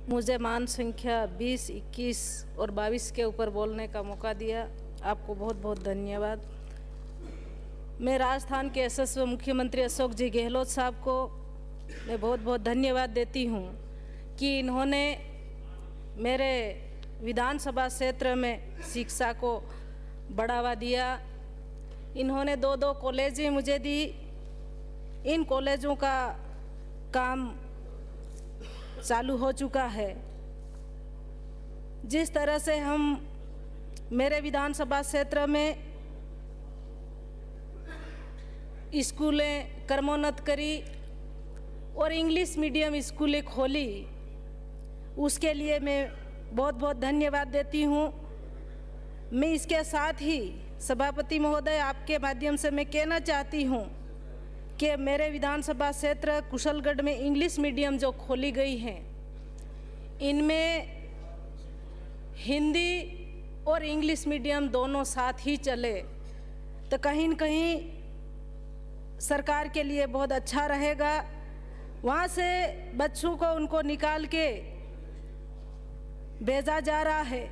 मुझे मान संख्या 20, 21 और 22 के ऊपर बोलने का मौका दिया, आपको बहुत बहुत धन्यवाद। मैं राजस्थान के यशस्वी मुख्यमंत्री अशोक जी गहलोत साहब को मैं बहुत बहुत धन्यवाद देती हूँ कि इन्होंने मेरे विधानसभा क्षेत्र में शिक्षा को बढ़ावा दिया। इन्होंने 2 कॉलेजें मुझे दी। इन कॉलेजों का काम चालू हो चुका है। जिस तरह से हम मेरे विधानसभा क्षेत्र में स्कूलें क्रमोन्नत करी और इंग्लिश मीडियम स्कूलें खोली, उसके लिए मैं बहुत बहुत धन्यवाद देती हूँ। मैं इसके साथ ही सभापति महोदय, आपके माध्यम से मैं कहना चाहती हूँ कि मेरे विधानसभा क्षेत्र कुशलगढ़ में इंग्लिश मीडियम जो खोली गई हैं, इनमें हिंदी और इंग्लिश मीडियम दोनों साथ ही चले तो कहीं न कहीं सरकार के लिए बहुत अच्छा रहेगा। वहाँ से बच्चों को उनको निकाल के भेजा जा रहा है,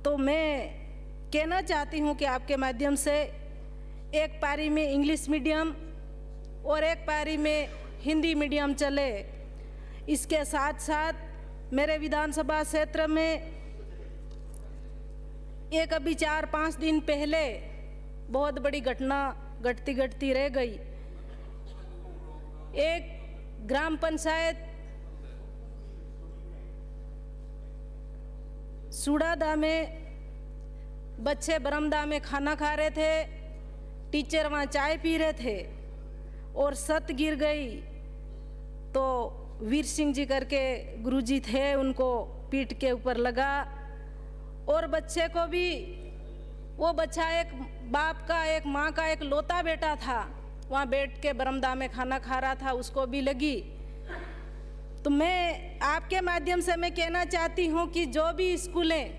तो मैं कहना चाहती हूँ कि आपके माध्यम से एक पारी में इंग्लिश मीडियम और एक पारी में हिंदी मीडियम चले। इसके साथ साथ मेरे विधानसभा क्षेत्र में एक अभी 4-5 दिन पहले बहुत बड़ी घटना घटती रह गई। एक ग्राम पंचायत सुड़ादा में बच्चे बरामदा में खाना खा रहे थे, टीचर वहाँ चाय पी रहे थे और छत गिर गई। तो वीर सिंह जी करके गुरुजी थे, उनको पीठ के ऊपर लगा और बच्चे को भी, वो बच्चा एक बाप का, एक माँ का एक लौता बेटा था, वहाँ बैठ के बरामदा में खाना खा रहा था, उसको भी लगी। तो मैं आपके माध्यम से मैं कहना चाहती हूँ कि जो भी स्कूलें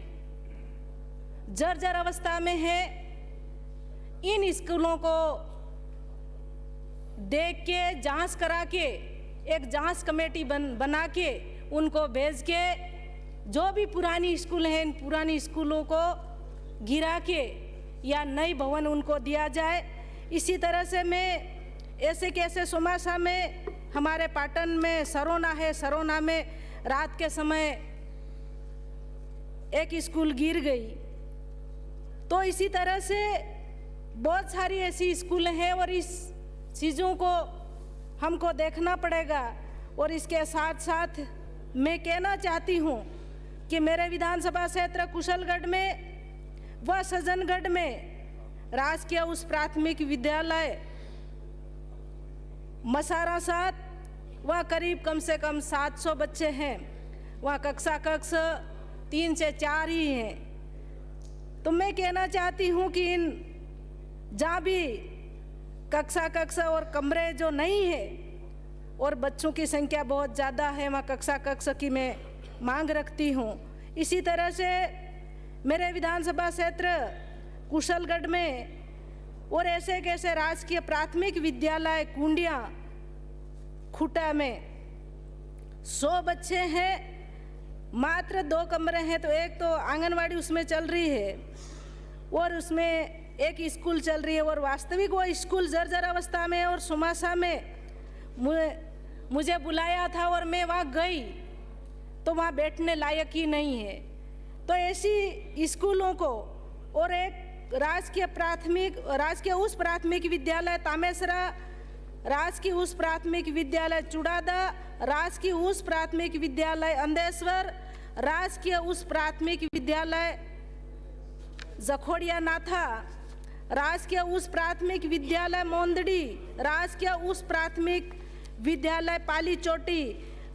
जर्जर अवस्था में है, इन स्कूलों को देख के जांच करा के एक जांच कमेटी बना के उनको भेज के जो भी पुरानी स्कूल हैं, इन पुरानी स्कूलों को गिरा के या नई भवन उनको दिया जाए। इसी तरह से मैं ऐसे कैसे सोमासा में हमारे पाटन में सरोना है, सरोना में रात के समय एक स्कूल गिर गई। तो इसी तरह से बहुत सारी ऐसी स्कूलें हैं और इस चीज़ों को हमको देखना पड़ेगा। और इसके साथ साथ मैं कहना चाहती हूँ कि मेरे विधानसभा क्षेत्र कुशलगढ़ में व सज्जनगढ़ में राजकीय उच्च प्राथमिक विद्यालय मसारा 7 वह करीब कम से कम 700 बच्चे हैं। वह कक्षा 3 से 4 ही हैं। तो मैं कहना चाहती हूँ कि इन जहाँ भी कक्षा और कमरे जो नहीं है और बच्चों की संख्या बहुत ज़्यादा है, वहाँ कक्षा की मैं मांग रखती हूँ। इसी तरह से मेरे विधानसभा क्षेत्र कुशलगढ़ में और ऐसे कैसे राजकीय प्राथमिक विद्यालय कुंडिया खुटा में 100 बच्चे हैं, मात्र 2 कमरे हैं। तो एक तो आंगनवाड़ी उसमें चल रही है और उसमें एक स्कूल चल रही है और वास्तविक वो स्कूल जर्जर अवस्था में। और सोमासा में मुझे बुलाया था और मैं वहाँ गई तो वहाँ बैठने लायक ही नहीं है। तो ऐसी स्कूलों को और एक राजकीय उच्च प्राथमिक विद्यालय तामेसरा, राजकीय उच्च प्राथमिक विद्यालय चुड़ादा, राजकीय उच्च प्राथमिक विद्यालय अंधेश्वर, राजकीय उच्च प्राथमिक विद्यालय जखोड़िया नाथा, राजकीय उच्च प्राथमिक विद्यालय मोंदड़ी, राजकीय उच्च प्राथमिक विद्यालय पाली चोटी,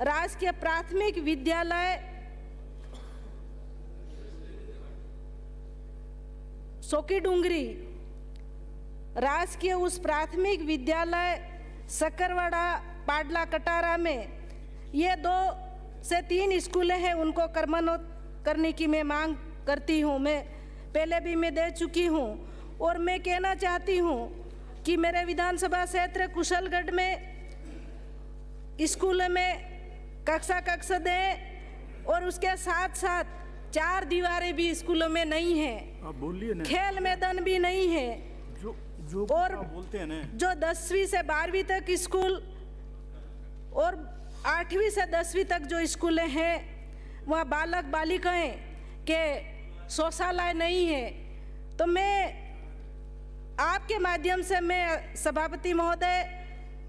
राजकीय प्राथमिक विद्यालय सोकी डूंगरी, राजकीय उच्च प्राथमिक विद्यालय सकरवाड़ा पाडला कटारा में ये 2 से 3 स्कूलें हैं, उनको क्रमान्वित करने की मैं मांग करती हूँ। मैं पहले भी मैं दे चुकी हूँ और मैं कहना चाहती हूँ कि मेरे विधानसभा क्षेत्र कुशलगढ़ में स्कूल में कक्षा दें और उसके साथ साथ 4 दीवारें भी स्कूलों में नहीं है। आप बोलिए ना। खेल मैदान भी नहीं है। जो और बोलते हैं ना, जो 10वीं से 12वीं तक स्कूल और 8वीं से 10वीं तक जो स्कूलें हैं वहाँ बालक बालिकाएं के शौचालय नहीं है। तो मैं आपके माध्यम से मैं सभापति महोदय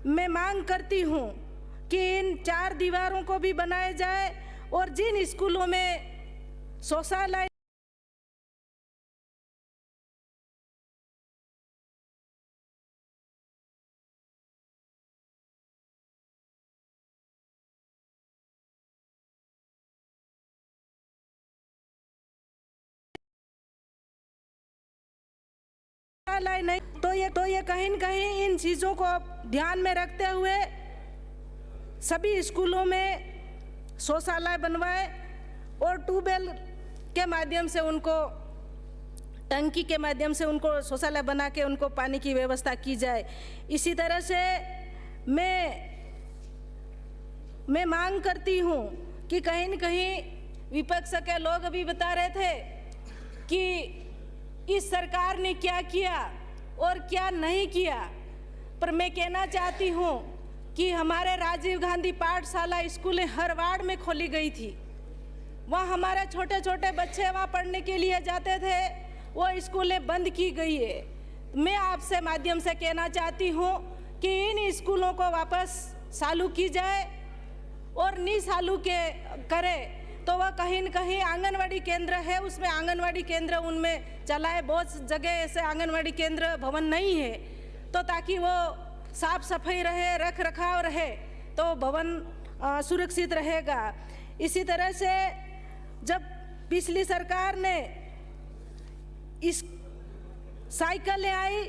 मैं मांग करती हूँ कि इन 4 दीवारों को भी बनाया जाए और जिन स्कूलों में शौचालय नहीं, तो ये कहीं न कहीं इन चीज़ों को ध्यान में रखते हुए सभी स्कूलों में शौचालय बनवाए और ट्यूबवेल के माध्यम से उनको टंकी के माध्यम से उनको शौचालय बना के उनको पानी की व्यवस्था की जाए। इसी तरह से मैं मांग करती हूँ कि कहीं न कहीं विपक्ष के लोग भी बता रहे थे कि इस सरकार ने क्या किया और क्या नहीं किया, पर मैं कहना चाहती हूँ कि हमारे राजीव गांधी पाठशाला स्कूलें हर वार्ड में खोली गई थी। वहाँ हमारे छोटे छोटे बच्चे वहाँ पढ़ने के लिए जाते थे, वो स्कूलें बंद की गई है। मैं आपसे माध्यम से कहना चाहती हूँ कि इन स्कूलों को वापस चालू की जाए और नहीं चालू करे तो वह कहीं न कहीं आंगनवाड़ी केंद्र है उसमें आंगनवाड़ी केंद्र उनमें चलाए। बहुत जगह ऐसे आंगनवाड़ी केंद्र भवन नहीं है, तो ताकि वो साफ सफाई रहे, रख रखाव रहे तो भवन सुरक्षित रहेगा। इसी तरह से जब पिछली सरकार ने इस साइकिलें आई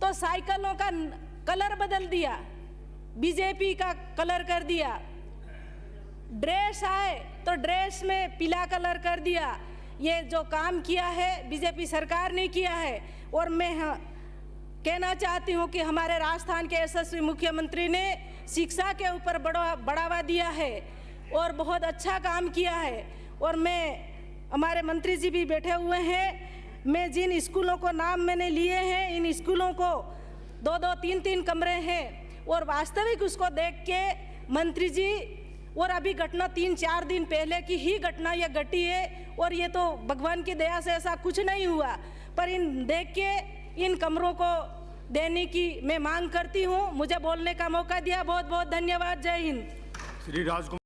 तो साइकिलों का कलर बदल दिया, बीजेपी का कलर कर दिया। ड्रेस आए तो ड्रेस में पीला कलर कर दिया। ये जो काम किया है बीजेपी सरकार ने किया है। और मैं कहना चाहती हूँ कि हमारे राजस्थान के यशस्वी मुख्यमंत्री ने शिक्षा के ऊपर बढ़ावा दिया है और बहुत अच्छा काम किया है। और हमारे मंत्री जी भी बैठे हुए हैं, मैं जिन स्कूलों को नाम मैंने लिए हैं इन स्कूलों को 2-2, 3-3 कमरे हैं और वास्तविक उसको देख के मंत्री जी और अभी घटना 3-4 दिन पहले की ही घटना यह घटी है और ये तो भगवान की दया से ऐसा कुछ नहीं हुआ, पर इन देख के इन कमरों को देने की मैं मांग करती हूँ। मुझे बोलने का मौका दिया, बहुत बहुत धन्यवाद। जय हिंद। श्री राजकुमार।